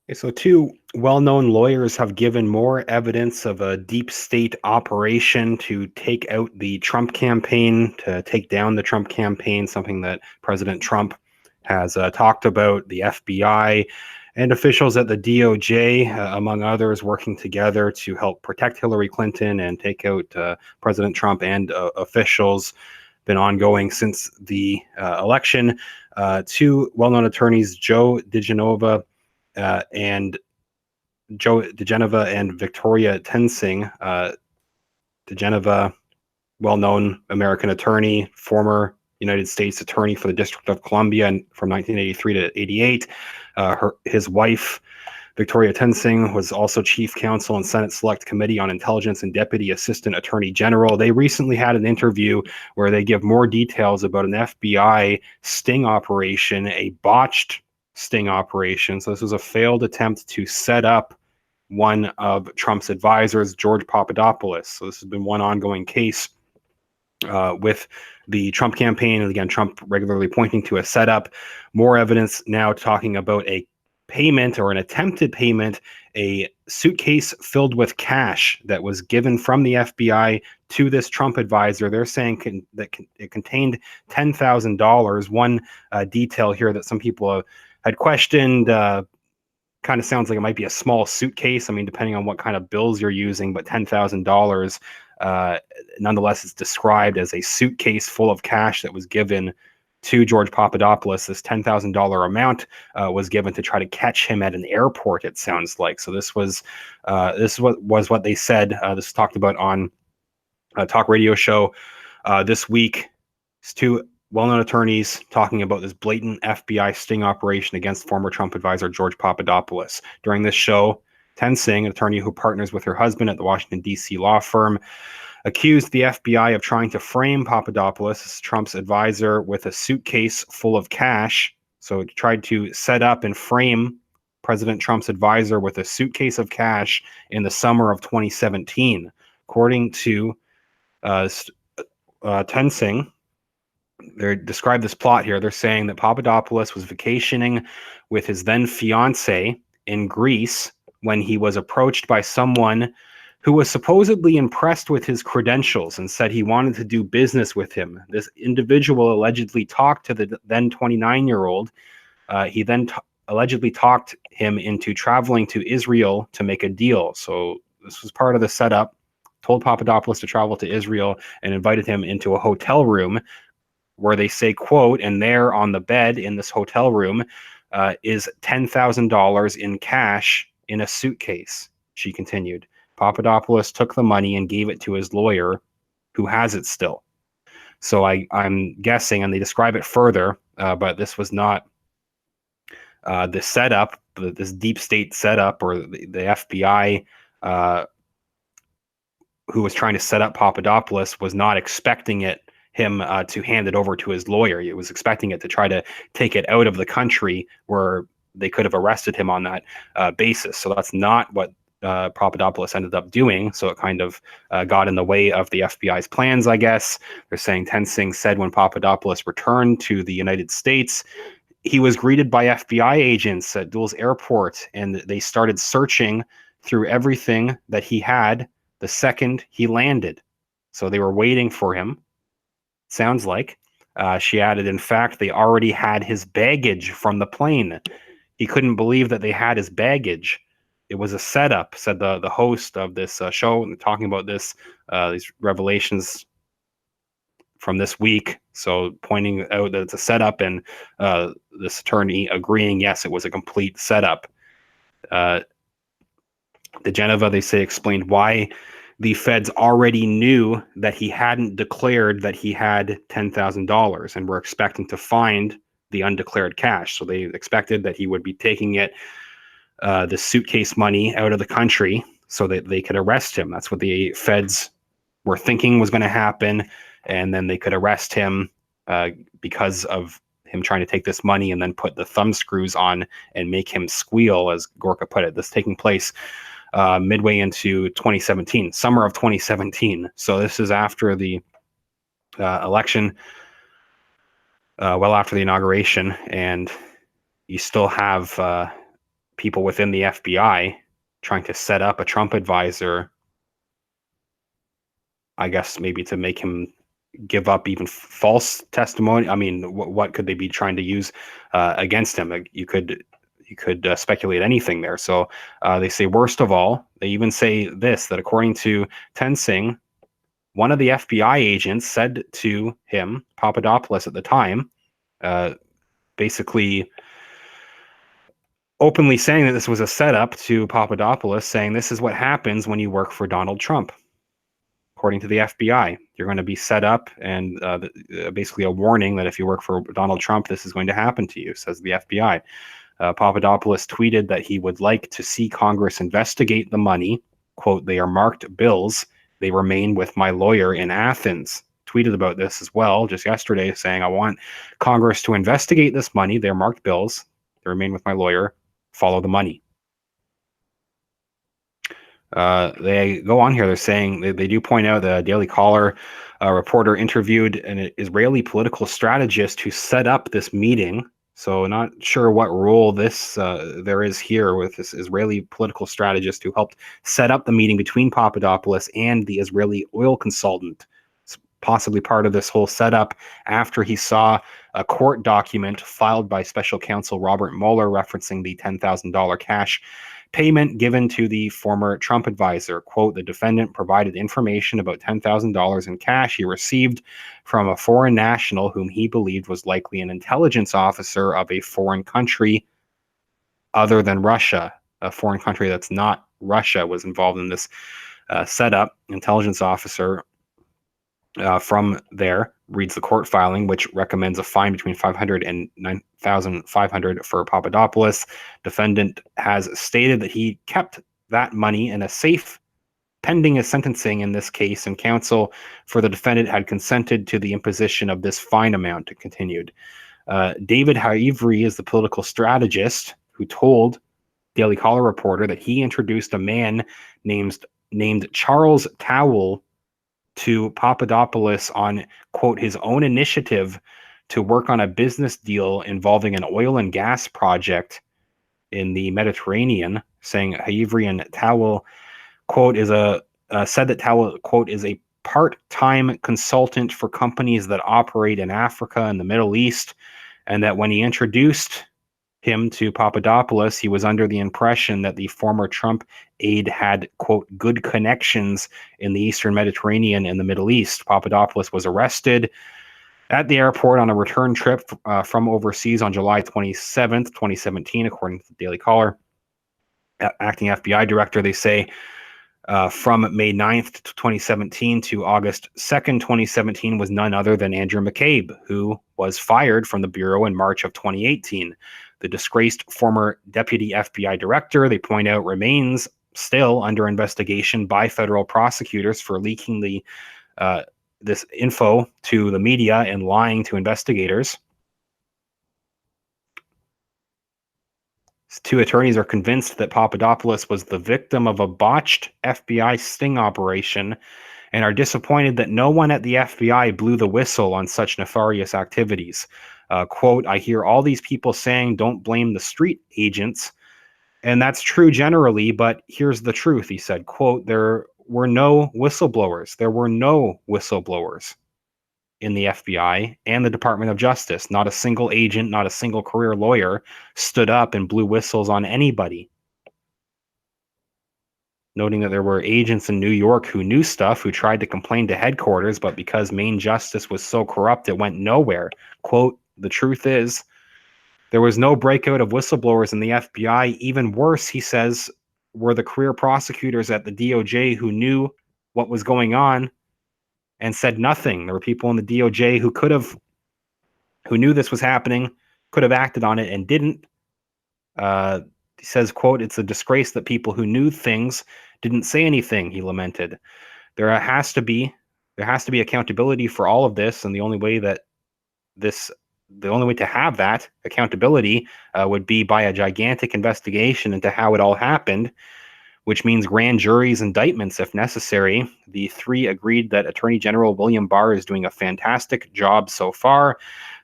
Okay, so two well-known lawyers have given more evidence of a deep state operation to take out the Trump campaign, to take down the Trump campaign, something that President Trump has talked about. The FBI and officials at the DOJ, among others, working together to help protect Hillary Clinton and take out President Trump and officials. Been ongoing since the election. Two well-known attorneys, Joe DeGeneva and Victoria Tensing. DeGeneva, well-known American attorney, former United States attorney for the District of Columbia and from 1983 to 88. His wife, Victoria Tensing, was also chief counsel and Senate Select Committee on Intelligence and Deputy Assistant Attorney General. They recently had an interview where they give more details about an FBI sting operation, a botched sting operation. So this was a failed attempt to set up one of Trump's advisors, George Papadopoulos. So this has been one ongoing case with the Trump campaign. And again, Trump regularly pointing to a setup. More evidence now talking about a payment or an attempted payment, a suitcase filled with cash that was given from the FBI to this Trump advisor. They're saying it contained $10,000. One detail here that some people had questioned, kind of sounds like it might be a small suitcase. I mean, depending on what kind of bills you're using, but $10,000 nonetheless is described as a suitcase full of cash that was given to George Papadopoulos. This $10,000 amount was given to try to catch him at an airport, it sounds like. So this was what they said. This was talked about on a talk radio show this week. It's two well-known attorneys talking about this blatant FBI sting operation against former Trump advisor George Papadopoulos. During this show, Tensing, an attorney who partners with her husband at the Washington, D.C. law firm, accused the FBI of trying to frame Papadopoulos, Trump's advisor, with a suitcase full of cash. So it tried to set up and frame President Trump's advisor with a suitcase of cash in the summer of 2017. According to Tensing, they describe this plot here. They're saying that Papadopoulos was vacationing with his then fiance in Greece when he was approached by someone who was supposedly impressed with his credentials and said he wanted to do business with him. This individual allegedly talked to the then 29-year-old. He then allegedly talked him into traveling to Israel to make a deal. So this was part of the setup. Told Papadopoulos to travel to Israel and invited him into a hotel room where they say, quote, and there on the bed in this hotel room is $10,000 in cash in a suitcase, she continued. Papadopoulos took the money and gave it to his lawyer, who has it still. So I'm guessing, and they describe it further, but this was not the setup, this deep state setup, or the FBI who was trying to set up Papadopoulos was not expecting him to hand it over to his lawyer. He was expecting it to try to take it out of the country where they could have arrested him on that basis. So that's not what Papadopoulos ended up doing. So it kind of got in the way of the FBI's plans, I guess. They're saying Tensing said when Papadopoulos returned to the United States, he was greeted by FBI agents at Dulles Airport, and they started searching through everything that he had the second he landed. So they were waiting for him. Sounds like. She added, in fact, they already had his baggage from the plane. He couldn't believe that they had his baggage. It was a setup, said the host of this show, talking about these revelations from this week. So pointing out that it's a setup, and this attorney agreeing, yes, it was a complete setup. DeGeneva, they say, explained why the feds already knew that he hadn't declared that he had $10,000 and were expecting to find the undeclared cash. So they expected that he would be taking the suitcase money out of the country so that they could arrest him. That's what the feds were thinking was going to happen. And then they could arrest him because of him trying to take this money and then put the thumb screws on and make him squeal, as Gorka put it. This taking place midway into 2017, summer of 2017. So this is after the election, well after the inauguration, and you still have people within the FBI trying to set up a Trump advisor, I guess maybe to make him give up even false testimony. I mean, what could they be trying to use against him? You could speculate anything there. So they say, worst of all, they even say this, that according to Tensing, one of the FBI agents said to him, Papadopoulos at the time, basically openly saying that this was a setup to Papadopoulos, saying this is what happens when you work for Donald Trump. According to the FBI, you're going to be set up, and basically a warning that if you work for Donald Trump, this is going to happen to you, says the FBI. Papadopoulos tweeted that he would like to see Congress investigate the money. Quote, they are marked bills. They remain with my lawyer in Athens. Tweeted about this as well just yesterday, saying, I want Congress to investigate this money. They're marked bills. They remain with my lawyer. Follow the money. They go on here. They're saying they do point out the Daily Caller reporter interviewed an Israeli political strategist who set up this meeting. So not sure what role this there is here with this Israeli political strategist who helped set up the meeting between Papadopoulos and the Israeli oil consultant. It's possibly part of this whole setup after he saw a court document filed by special counsel Robert Mueller referencing the $10,000 cash payment given to the former Trump advisor. Quote, the defendant provided information about $10,000 in cash he received from a foreign national whom he believed was likely an intelligence officer of a foreign country other than Russia. A foreign country that's not Russia was involved in this setup. Intelligence officer from there reads the court filing, which recommends a fine between $500 and $9,500 for Papadopoulos. Defendant has stated that he kept that money in a safe pending his sentencing in this case, and counsel for the defendant had consented to the imposition of this fine amount. It continued. David Haivry is the political strategist who told Daily Caller reporter that he introduced a man named Charles Towell to Papadopoulos on, quote, his own initiative to work on a business deal involving an oil and gas project in the Mediterranean, saying Haivry and Towell, quote, said that Towell, quote, is a part-time consultant for companies that operate in Africa and the Middle East, and that when he introduced him to Papadopoulos, he was under the impression that the former Trump aide had, quote, good connections in the Eastern Mediterranean and the Middle East. Papadopoulos was arrested at the airport on a return trip from overseas on July 27th, 2017, according to the Daily Caller. Acting FBI director, they say, from May 9th, 2017 to August 2nd, 2017 was none other than Andrew McCabe, who was fired from the Bureau in March of 2018. The disgraced former deputy FBI director, they point out, remains still under investigation by federal prosecutors for leaking this info to the media and lying to investigators. Two attorneys are convinced that Papadopoulos was the victim of a botched FBI sting operation and are disappointed that no one at the FBI blew the whistle on such nefarious activities. Quote, I hear all these people saying don't blame the street agents, and that's true generally, but here's the truth, he said. Quote, there were no whistleblowers. There were no whistleblowers in the FBI and the Department of Justice. Not a single agent, not a single career lawyer stood up and blew whistles on anybody. Noting that there were agents in New York who knew stuff, who tried to complain to headquarters, but because Main Justice was so corrupt, it went nowhere. Quote, the truth is, there was no breakout of whistleblowers in the FBI. Even worse, he says, were the career prosecutors at the DOJ who knew what was going on and said nothing. There were people in the DOJ who knew this was happening, could have acted on it and didn't. He says, quote, it's a disgrace that people who knew things didn't say anything, he lamented. There has to be accountability for all of this, and the only way to have that accountability would be by a gigantic investigation into how it all happened, which means grand juries, indictments if necessary. The three agreed that Attorney General William Barr is doing a fantastic job so far,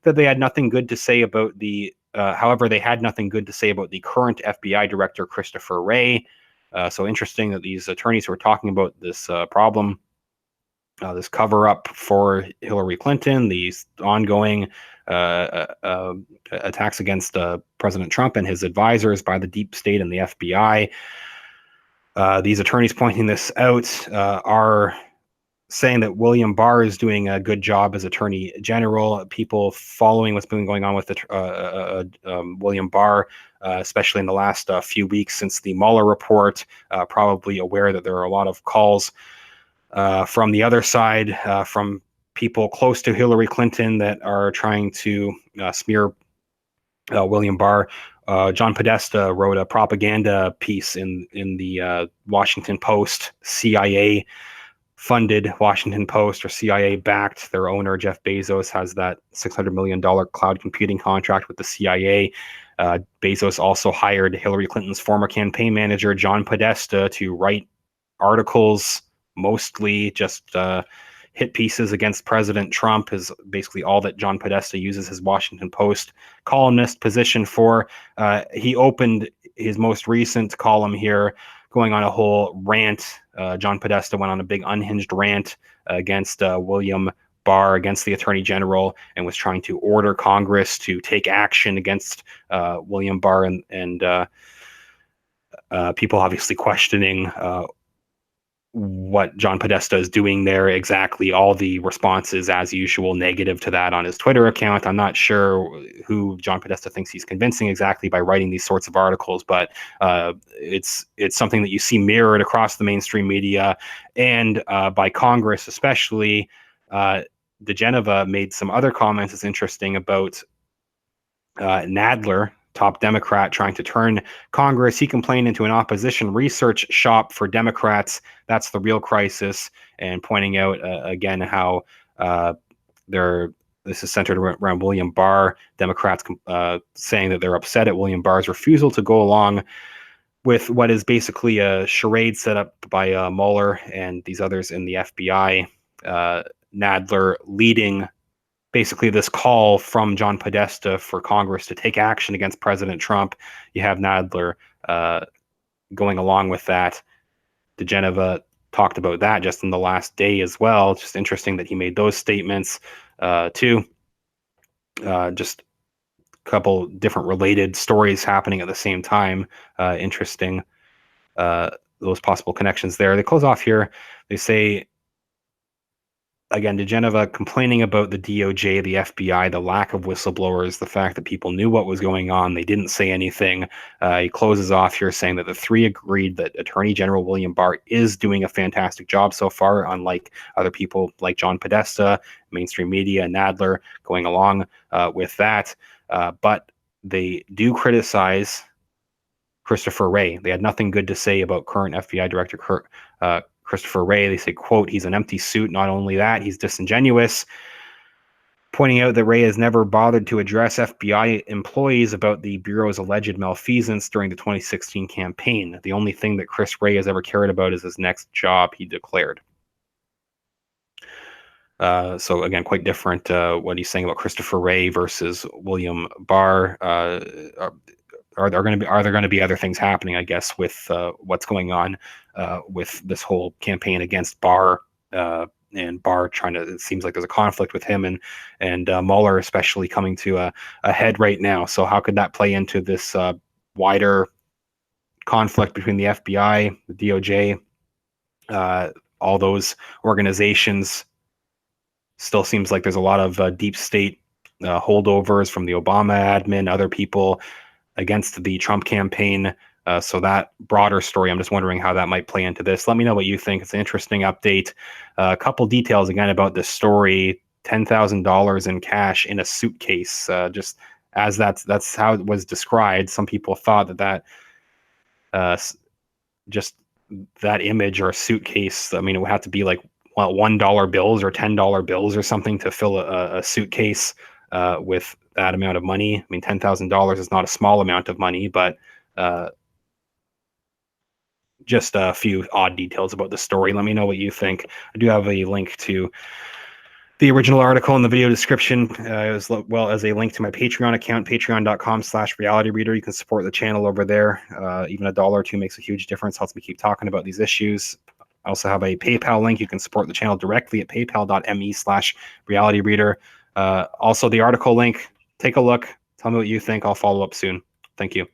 that they had nothing good to say about the However, they had nothing good to say about the current FBI director, Christopher Wray. So interesting that these attorneys who are talking about this problem, this cover-up for Hillary Clinton, these ongoing attacks against President Trump and his advisors by the deep state and the FBI. These attorneys pointing this out are saying that William Barr is doing a good job as Attorney General. People following what's been going on with William Barr, especially in the last few weeks since the Mueller report, probably aware that there are a lot of calls from the other side, from people close to Hillary Clinton that are trying to smear William Barr. John Podesta wrote a propaganda piece in the Washington Post, CIA funded Washington Post, or CIA backed. Their owner, Jeff Bezos, has that $600 million cloud computing contract with the CIA. Bezos also hired Hillary Clinton's former campaign manager, John Podesta, to write articles, mostly just hit pieces against President Trump, is basically all that John Podesta uses his Washington Post columnist position for. He opened his most recent column here going on a whole rant. John Podesta went on a big unhinged rant against William Barr, against the Attorney General, and was trying to order Congress to take action against William Barr, and people obviously questioning what John Podesta is doing there exactly. All the responses, as usual, negative to that on his Twitter account. I'm not sure who John Podesta thinks he's convincing exactly by writing these sorts of articles, but it's something that you see mirrored across the mainstream media and by Congress, especially. DeGeneva made some other comments that's interesting about Nadler, top Democrat, trying to turn Congress, he complained, into an opposition research shop for Democrats. That's the real crisis, and pointing out again how this is centered around William Barr. Democrats saying that they're upset at William Barr's refusal to go along with what is basically a charade set up by Mueller and these others in the FBI. Nadler leading basically this call from John Podesta for Congress to take action against President Trump. You have Nadler going along with that. DeGeneva talked about that just in the last day as well. It's just interesting that he made those statements too. Just a couple different related stories happening at the same time. Interesting, those possible connections there. They close off here. They say, again, DeGeneva complaining about the DOJ, the FBI, the lack of whistleblowers, the fact that people knew what was going on. They didn't say anything. He closes off here saying that the three agreed that Attorney General William Barr is doing a fantastic job so far, unlike other people like John Podesta, mainstream media, and Nadler going along with that. But they do criticize Christopher Wray. They had nothing good to say about current FBI Director Christopher Wray. They say, quote, he's an empty suit. Not only that, he's disingenuous, pointing out that Wray has never bothered to address FBI employees about the Bureau's alleged malfeasance during the 2016 campaign. The only thing that Chris Wray has ever cared about is his next job, he declared. So again, quite different what he's saying about Christopher Wray versus William Barr. Are there going to be other things happening, I guess, with what's going on with this whole campaign against Barr, and Barr trying to, it seems like there's a conflict with him and Mueller especially coming to a head right now. So how could that play into this wider conflict between the FBI, the DOJ, all those organizations? Still seems like there's a lot of deep state holdovers from the Obama admin, other people against the Trump campaign. So that broader story, I'm just wondering how that might play into this. Let me know what you think. It's an interesting update. A couple details again about this story: $10,000 in cash in a suitcase. Just as that's how it was described. Some people thought that just that image or a suitcase, I mean, it would have to be like $1 bills or $10 bills or something to fill a suitcase with that amount of money. I mean, $10,000 is not a small amount of money, but just a few odd details about the story. Let me know what you think. I do have a link to the original article in the video description, as well as a link to my Patreon account, patreon.com/realityreader. You can support the channel over there. Even $1 or $2 makes a huge difference, helps me keep talking about these issues. I also have a PayPal link. You can support the channel directly at paypal.me/realityreader. Also, the article link, take a look. Tell me what you think. I'll follow up soon. Thank you.